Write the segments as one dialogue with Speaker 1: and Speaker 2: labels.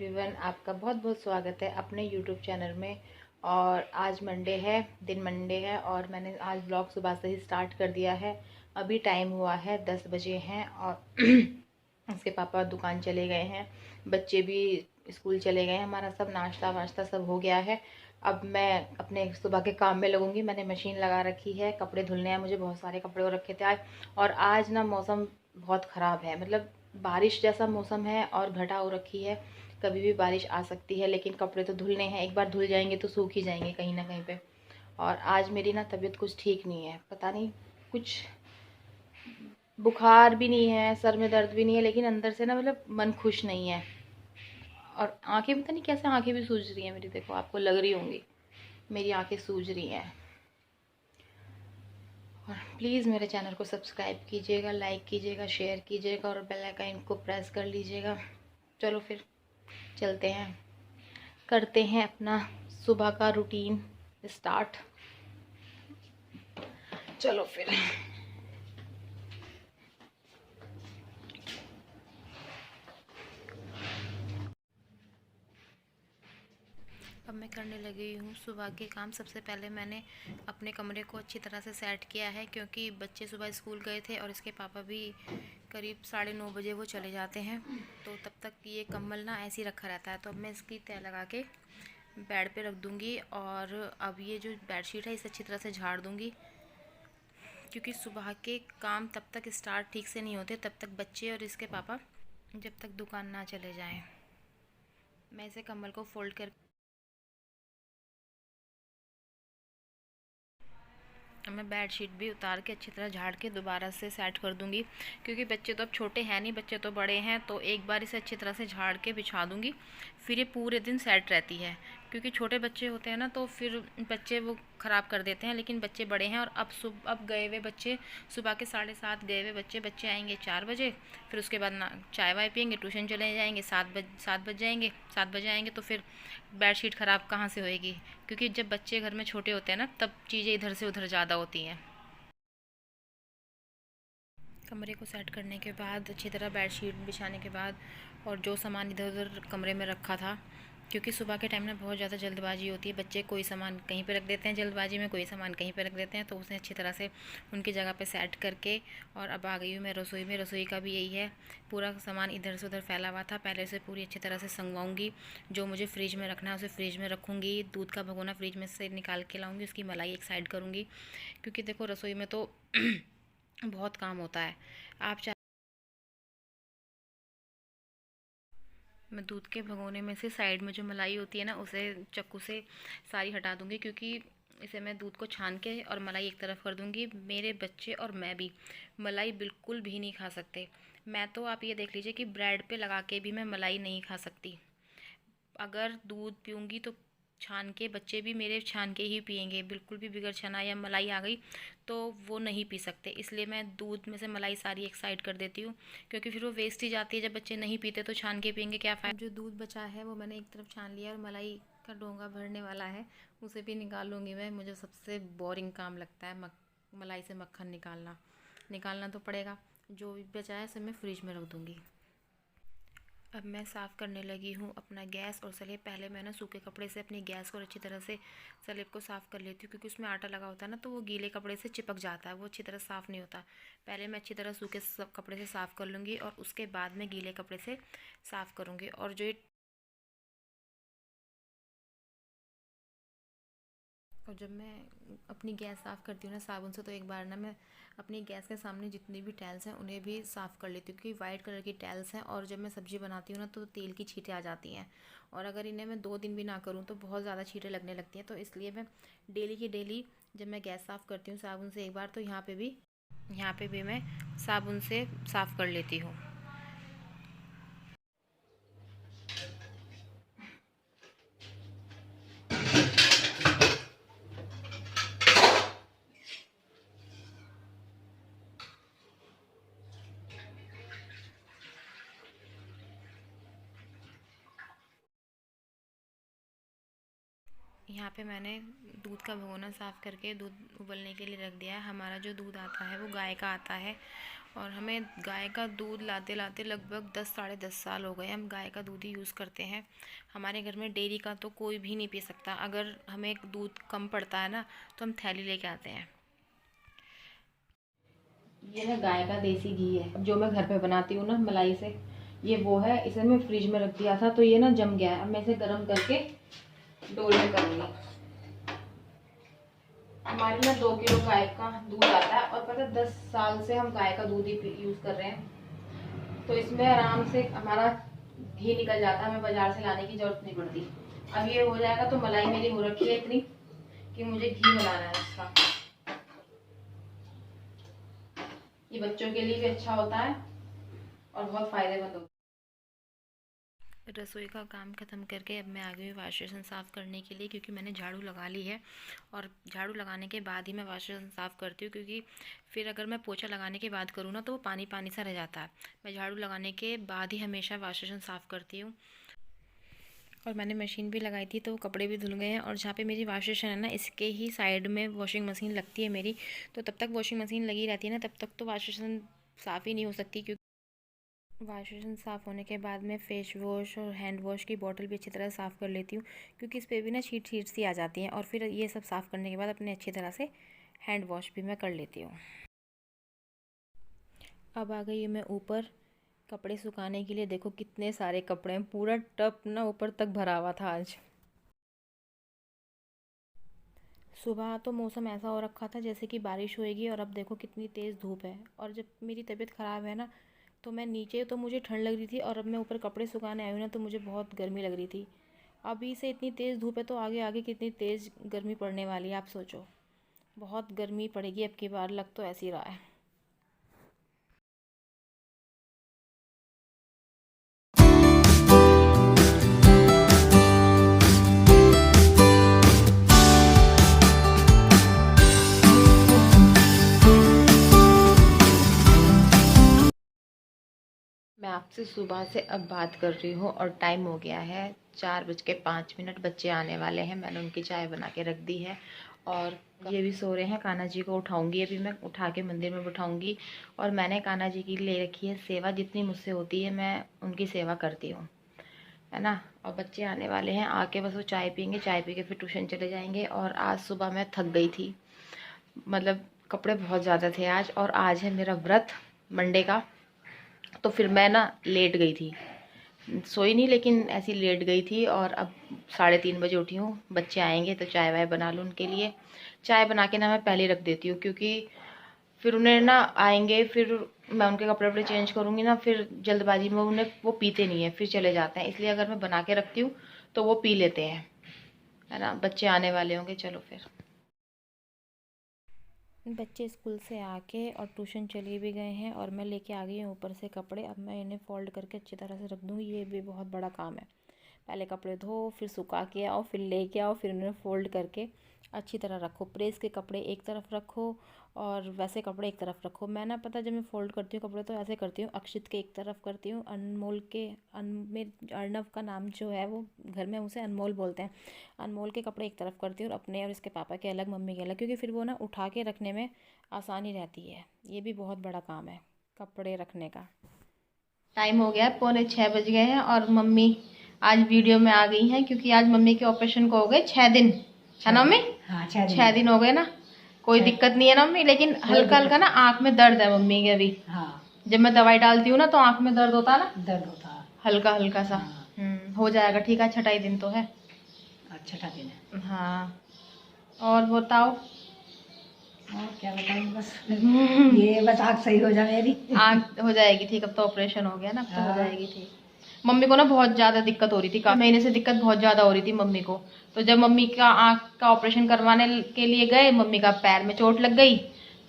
Speaker 1: Everyone, आपका बहुत बहुत स्वागत है अपने यूट्यूब चैनल में। और आज मंडे है, दिन मंडे है और मैंने आज ब्लॉग सुबह से ही स्टार्ट कर दिया है। अभी टाइम हुआ है 10 बजे हैं और उसके पापा दुकान चले गए हैं, बच्चे भी स्कूल चले गए हैं, हमारा सब नाश्ता वाश्ता सब हो गया है। अब मैं अपने सुबह के काम में लगूंगी। मैंने मशीन लगा रखी है, कपड़े धुलने हैं मुझे, बहुत सारे कपड़े हो रखे थे आज। और आज ना मौसम बहुत ख़राब है, मतलब बारिश जैसा मौसम है और घटा हो रखी है, कभी भी बारिश आ सकती है। लेकिन कपड़े तो धुलने हैं, एक बार धुल जाएंगे तो सूख ही जाएंगे कहीं ना कहीं पे। और आज मेरी ना तबीयत कुछ ठीक नहीं है, पता नहीं, कुछ बुखार भी नहीं है, सर में दर्द भी नहीं है, लेकिन अंदर से ना मतलब मन खुश नहीं है। और आंखें पता नहीं कैसे, आंखें भी सूज रही हैं मेरी, देखो आपको लग रही होंगी मेरी आंखें सूज रही हैं। और प्लीज़ मेरे चैनल को सब्सक्राइब कीजिएगा, लाइक कीजिएगा, शेयर कीजिएगा और बेल आइकन को प्रेस कर लीजिएगा। चलो फिर चलते हैं, करते हैं अपना सुबह का रूटीन स्टार्ट। चलो फिर। अब मैं करने लगी हूँ सुबह के काम। सबसे पहले मैंने अपने कमरे को अच्छी तरह से सेट किया है, क्योंकि बच्चे सुबह स्कूल गए थे और इसके पापा भी करीब 9:30 बजे वो चले जाते हैं, तो तब तक ये कम्बल ना ऐसे ही रखा रहता है। तो अब मैं इसकी तह लगा के बेड पे रख दूँगी। और अब ये जो बेडशीट है इसे अच्छी तरह से झाड़ दूँगी, क्योंकि सुबह के काम तब तक स्टार्ट ठीक से नहीं होते तब तक बच्चे और इसके पापा जब तक दुकान ना चले जाएं। मैं इसे कम्बल को फोल्ड कर मैं बेड शीट भी उतार के अच्छी तरह झाड़ के दोबारा से सेट कर दूंगी, क्योंकि बच्चे तो अब छोटे हैं नहीं, बच्चे तो बड़े हैं। तो एक बार इसे अच्छी तरह से झाड़ के बिछा दूंगी, फिर ये पूरे दिन सेट रहती है। क्योंकि छोटे बच्चे होते हैं ना, तो फिर बच्चे वो ख़राब कर देते हैं, लेकिन बच्चे बड़े हैं। और अब गए हुए बच्चे, सुबह के 7:30 गए हुए बच्चे आएंगे 4 बजे। फिर उसके बाद ना चाय वाय पियेंगे, ट्यूशन चले जाएंगे, 7 बजे आएंगे, तो फिर बेडशीट ख़राब कहाँ से होएगी। क्योंकि जब बच्चे घर में छोटे होते हैं ना, तब चीज़ें इधर से उधर ज़्यादा होती हैं। कमरे को सेट करने के बाद, अच्छी तरह बेडशीट बिछाने के बाद, और जो सामान इधर उधर कमरे में रखा था, क्योंकि सुबह के टाइम में बहुत ज़्यादा जल्दबाजी होती है, बच्चे कोई सामान कहीं पे रख देते हैं जल्दबाजी में, कोई सामान कहीं पे रख देते हैं, तो उसे अच्छी तरह से उनकी जगह पे सेट करके। और अब आ गई हूँ मैं रसोई में। रसोई का भी यही है, पूरा सामान इधर से उधर फैला हुआ था, पहले से पूरी अच्छी तरह से संगवाऊँगी। जो मुझे फ्रिज में रखना है उसे फ्रिज में रखूँगी, दूध का भगोना फ्रिज में से निकाल के लाऊँगी, उसकी मलाई एक साइड करूँगी। क्योंकि देखो रसोई में तो बहुत काम होता है। आप चाहे, मैं दूध के भगोने में से साइड में जो मलाई होती है ना, उसे चाकू से सारी हटा दूंगी, क्योंकि इसे मैं दूध को छान के और मलाई एक तरफ कर दूंगी। मेरे बच्चे और मैं भी मलाई बिल्कुल भी नहीं खा सकते। मैं तो, आप ये देख लीजिए कि ब्रेड पे लगा के भी मैं मलाई नहीं खा सकती। अगर दूध पीऊँगी तो छान के, बच्चे भी मेरे छान के ही पियेंगे। बिल्कुल भी बगैर छना या मलाई आ गई तो वो नहीं पी सकते। इसलिए मैं दूध में से मलाई सारी एक साइड कर देती हूँ, क्योंकि फिर वो वेस्ट ही जाती है। जब बच्चे नहीं पीते तो छान के पियेंगे, क्या फ़ायदा। जो दूध बचा है वो मैंने एक तरफ छान लिया, और मलाई का डोंगा भरने वाला है, उसे भी निकाल लूँगी मैं। मुझे सबसे बोरिंग काम लगता है मलाई से मक्खन निकालना तो पड़ेगा। जो भी बचा है सब मैं फ्रिज में रख दूँगी। अब मैं साफ़ करने लगी हूँ अपना गैस और सलेब। पहले मैं ना सूखे कपड़े से अपनी गैस को अच्छी तरह से सलेब को साफ़ कर लेती हूँ, क्योंकि उसमें आटा लगा होता है ना, तो वो गीले कपड़े से चिपक जाता है, वो अच्छी तरह साफ़ नहीं होता। पहले मैं अच्छी तरह सूखे कपड़े से साफ़ कर लूँगी और उसके बाद मैं गीले कपड़े से साफ़ करूँगी। और जो ये, और जब मैं अपनी गैस साफ़ करती हूँ ना साबुन से, तो एक बार ना मैं अपनी गैस के सामने जितनी भी टाइल्स हैं उन्हें भी साफ़ कर लेती हूँ, क्योंकि वाइट कलर की टाइल्स हैं। और जब मैं सब्ज़ी बनाती हूँ ना, तो तेल की छींटें आ जाती हैं, और अगर इन्हें मैं 2 दिन भी ना करूँ तो बहुत ज़्यादा छींटें लगने लगती हैं। तो इसलिए मैं डेली की डेली जब मैं गैस साफ़ करती हूँ साबुन से एक बार, तो यहाँ पे भी मैं साबुन से साफ़ कर लेती हूँ। यहाँ पे मैंने दूध का भगोना साफ़ करके दूध उबलने के लिए रख दिया है। हमारा जो दूध आता है वो गाय का आता है, और हमें गाय का दूध लाते लाते लगभग 10 साढ़े 10 साल हो गए। हम गाय का दूध ही यूज़ करते हैं। हमारे घर में डेयरी का तो कोई भी नहीं पी सकता। अगर हमें दूध कम पड़ता है ना तो हम थैली लेके आते हैं। ये ना गाय का देसी घी है जो मैं घर पे बनाती हूँ ना मलाई से। ये वो है, इसे मैं फ्रिज में रख दिया था तो ये ना जम गया है। अब मैं इसे गर्म करके डोल में करूँगी। हमारे ना 2 किलो गाय का दूध आता है और पता 10 साल से हम गाय का दूध ही यूज़ कर रहे हैं। तो इसमें आराम से हमारा घी निकल जाता है, हमें बाजार से लाने की जरूरत नहीं पड़ती। अब ये हो जाएगा तो मलाई मेरी हो रखी है इतनी कि मुझे घी बनाना है इसका। ये बच्चों के लिए भी अच्छा होता है और बहुत फायदेमंद होता है। रसोई का काम ख़त्म करके अब मैं आ गई हूँ वाश बेसिन साफ़ करने के लिए, क्योंकि मैंने झाड़ू लगा ली है। और झाड़ू लगाने के बाद ही मैं वाश बेसिन साफ़ करती हूँ, क्योंकि फिर अगर मैं पोछा लगाने के बाद करूँ ना तो वो पानी पानी सा रह जाता है। मैं झाड़ू लगाने के बाद ही हमेशा वाश बेसिन साफ़ करती हूँ। और मैंने मशीन भी लगाई थी तो कपड़े भी धुल गए हैं। और जहाँ पे मेरी वाश बेसिन है ना इसके ही साइड में वॉशिंग मशीन लगती है मेरी, तो तब तक वॉशिंग मशीन लगी रहती है ना, तब तक तो वाश बेसिन साफ़ ही नहीं हो सकती। क्योंकि वाश बेसिन साफ़ होने के बाद मैं फेस वॉश और हैंड वॉश की बोतल भी अच्छी तरह साफ़ कर लेती हूँ, क्योंकि इस पर भी ना छीट छीट सी आ जाती हैं। और फिर ये सब साफ़ करने के बाद अपने अच्छी तरह से हैंड वॉश भी मैं कर लेती हूँ। अब आ गई मैं ऊपर कपड़े सुखाने के लिए। देखो कितने सारे कपड़े हैं, पूरा टब ना ऊपर तक भरा हुआ था आज। सुबह तो मौसम ऐसा हो रखा था जैसे कि बारिश होएगी, और अब देखो कितनी तेज़ धूप है। और जब मेरी तबीयत ख़राब है ना तो मैं नीचे तो मुझे ठंड लग रही थी, और अब मैं ऊपर कपड़े सुखाने आई हूँ ना तो मुझे बहुत गर्मी लग रही थी। अभी से इतनी तेज़ धूप है तो आगे आगे कितनी तेज़ गर्मी पड़ने वाली है आप सोचो। बहुत गर्मी पड़ेगी अब की बार, लग तो ऐसे ही रहा है। मैं आपसे सुबह से अब बात कर रही हूँ और टाइम हो गया है 4:05। बच्चे आने वाले हैं, मैंने उनकी चाय बना के रख दी है। और ये भी सो रहे हैं। कान्हा जी को उठाऊंगी, अभी मैं उठा के मंदिर में बिठाऊंगी। और मैंने कान्हा जी की ले रखी है सेवा, जितनी मुझसे होती है मैं उनकी सेवा करती हूँ, है ना। और बच्चे आने वाले हैं, आके बस वो चाय पियेंगे, चाय पी के फिर ट्यूशन चले जाएंगे। और आज सुबह मैं थक गई थी, मतलब कपड़े बहुत ज़्यादा थे आज। और आज है मेरा व्रत मंडे का, तो फिर मैं ना लेट गई थी, सोई नहीं लेकिन ऐसी लेट गई थी। और अब 3:30 बजे उठी हूँ। बच्चे आएंगे तो चाय वाय बना लूँ उनके लिए। चाय बना के ना मैं पहले रख देती हूँ, क्योंकि फिर उन्हें ना आएंगे, फिर मैं उनके कपड़े वपड़े चेंज करूँगी ना, फिर जल्दबाजी में उन्हें वो पीते नहीं है, फिर चले जाते हैं। इसलिए अगर मैं बना के रखती हूँ तो वो पी लेते हैं, है ना। बच्चे आने वाले होंगे, चलो फिर। बच्चे स्कूल से आके और ट्यूशन चले भी गए हैं, और मैं लेके आ गई हूँ ऊपर से कपड़े। अब मैं इन्हें फ़ोल्ड करके अच्छी तरह से रख दूँगी। ये भी बहुत बड़ा काम है, पहले कपड़े धो, फिर सुखा के आओ, फिर लेके आओ, फिर उन्हें फ़ोल्ड करके अच्छी तरह रखो। प्रेस के कपड़े एक तरफ रखो और वैसे कपड़े एक तरफ रखो। मैं ना पता जब मैं फ़ोल्ड करती हूँ कपड़े तो ऐसे करती हूँ, अक्षित के एक तरफ करती हूँ, अनमोल के अर्नव का नाम जो है वो घर में उसे अनमोल बोलते हैं, अनमोल के कपड़े एक तरफ करती हूँ और अपने और इसके पापा के अलग, मम्मी के अलग, क्योंकि फिर वो ना उठा के रखने में आसानी रहती है। ये भी बहुत बड़ा काम है कपड़े रखने का। टाइम हो गया है, 5:45 बज गए हैं। और मम्मी आज वीडियो में आ गई हैं, क्योंकि आज मम्मी के ऑपरेशन को हो गए 6 दिन, है ना मम्मी?
Speaker 2: हाँ,
Speaker 1: 6 दिन हो गए ना। कोई दिक्कत नहीं है ना मम्मी, लेकिन हल्का हल्का ना आँख में दर्द है मम्मी के अभी।
Speaker 2: हाँ,
Speaker 1: जब मैं दवाई डालती हूँ ना तो आँख में दर्द होता है ना,
Speaker 2: दर्द होता है।
Speaker 1: हल्का हल्का सा।
Speaker 2: हाँ।
Speaker 1: हो जाएगा ठीक है, 6 दिन तो है।
Speaker 2: अच्छा दिन है।
Speaker 1: हाँ, और बताओ।
Speaker 2: और क्या बताऊँ, बस ये बस आँख सही हो जाए मेरी।
Speaker 1: आँख हो जाएगी ठीक, अब तो ऑपरेशन हो गया ना, अब तो हो
Speaker 2: हाँ।
Speaker 1: जाएगी ठीक। मम्मी को ना बहुत ज़्यादा दिक्कत हो रही थी, काफ़ी महीने से दिक्कत बहुत ज़्यादा हो रही थी मम्मी को। तो जब मम्मी का आँख का ऑपरेशन करवाने के लिए गए, मम्मी का पैर में चोट लग गई,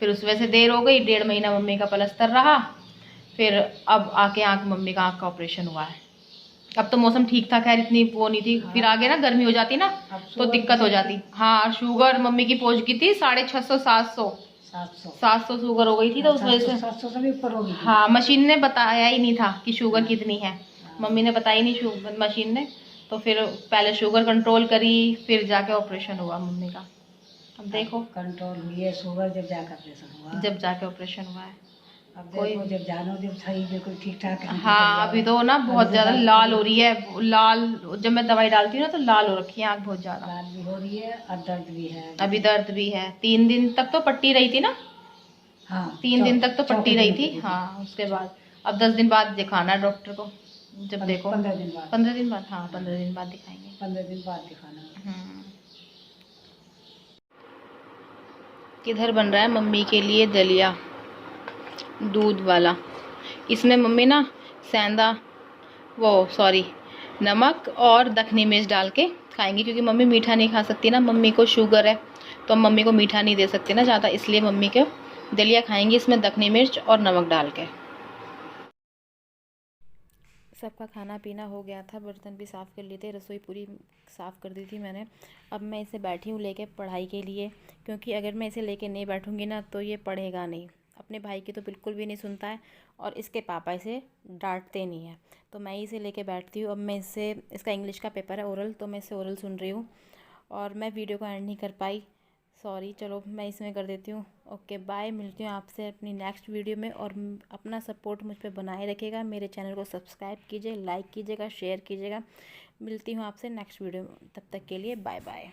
Speaker 1: फिर उस वजह से देर हो गई। 1.5 महीना मम्मी का प्लास्टर रहा, फिर अब आके मम्मी का आँख का ऑपरेशन हुआ है। अब तो मौसम ठीक था, खैर इतनी वो नहीं थी। फिर आगे ना गर्मी हो जाती ना तो दिक्कत हो जाती। हाँ, शुगर मम्मी की पहुंच गई थी 650 700 शुगर हो गई थी, तो उस वजह से
Speaker 2: 700 से भी ऊपर हो गई।
Speaker 1: हाँ, मशीन ने बताया ही नहीं था कि शुगर कितनी है। मम्मी ने बताई नहीं शुगर, मशीन ने। तो फिर पहले शुगर कंट्रोल करी, फिर जाके ऑपरेशन हुआ मम्मी का। अब देखो
Speaker 2: कंट्रोल हुई है शुगर जब जाकर ऑपरेशन हुआ।
Speaker 1: जब जाके ऑपरेशन हुआ है।
Speaker 2: अब
Speaker 1: कोई
Speaker 2: देखो जब जानो जब सही बिल्कुल ठीक ठाक निकल
Speaker 1: हाँ, अभी
Speaker 2: जाए।
Speaker 1: तो ना बहुत
Speaker 2: अभी तो
Speaker 1: ज़्यादा
Speaker 2: दर्द
Speaker 1: लाल हो
Speaker 2: भी
Speaker 1: रही है, लाल। जब मैं दवाई डालती हूँ ना तो लाल हो रखी है आँख बहुत ज़्यादा।
Speaker 2: लाल भी हो रही है और दर्द भी है
Speaker 1: अभी
Speaker 2: अभी।
Speaker 1: दर्द भी है। 3 दिन तक तो पट्टी रही थी ना,
Speaker 2: हाँ
Speaker 1: 3 दिन तक तो
Speaker 2: चौथे
Speaker 1: पट्टी रही
Speaker 2: दिन
Speaker 1: थी।
Speaker 2: करी थी।
Speaker 1: हाँ, उसके बाद अब 10 दिन बाद दिखाना है डॉक्टर को। जब देखो
Speaker 2: 15 दिन बाद।
Speaker 1: 15 दिन बाद, हाँ
Speaker 2: हाँ
Speaker 1: 15 दिन बाद दिखाएंगे।
Speaker 2: 15 दिन बाद दिखाना।
Speaker 1: हम्म। किधर बन रहा है मम्मी के लिए दलिया दूध वाला। इसमें मम्मी ना सेंधा, वो सॉरी, नमक और दखनी मिर्च डाल के खाएंगी, क्योंकि मम्मी मीठा नहीं खा सकती ना, मम्मी को शुगर है, तो हम मम्मी को मीठा नहीं दे सकते ना ज़्यादा, इसलिए मम्मी को दलिया खाएंगी इसमें दखनी मिर्च और नमक डाल के। सबका खाना पीना हो गया था, बर्तन भी साफ़ कर लिए थे, रसोई पूरी साफ़ कर दी थी मैंने। अब मैं इसे बैठी हूँ लेके पढ़ाई के लिए, क्योंकि अगर मैं इसे लेके नहीं बैठूँगी ना तो ये पढ़ेगा नहीं। अपने भाई की तो बिल्कुल भी नहीं सुनता है, और इसके पापा इसे डांटते नहीं हैं, तो मैं ही इसे लेके बैठती हूँ। अब मैं इससे, इसका इंग्लिश का पेपर है ओरल, तो मैं इसे ओरल सुन रही हूँ, और मैं वीडियो को एंड नहीं कर पाई, सॉरी। चलो मैं इसमें कर देती हूँ। ओके बाय, मिलती हूँ आपसे अपनी नेक्स्ट वीडियो में, और अपना सपोर्ट मुझ पे बनाए रखिएगा। मेरे चैनल को सब्सक्राइब कीजिए, लाइक कीजिएगा, शेयर कीजिएगा। मिलती हूँ आपसे नेक्स्ट वीडियो में, तब तक के लिए बाय बाय।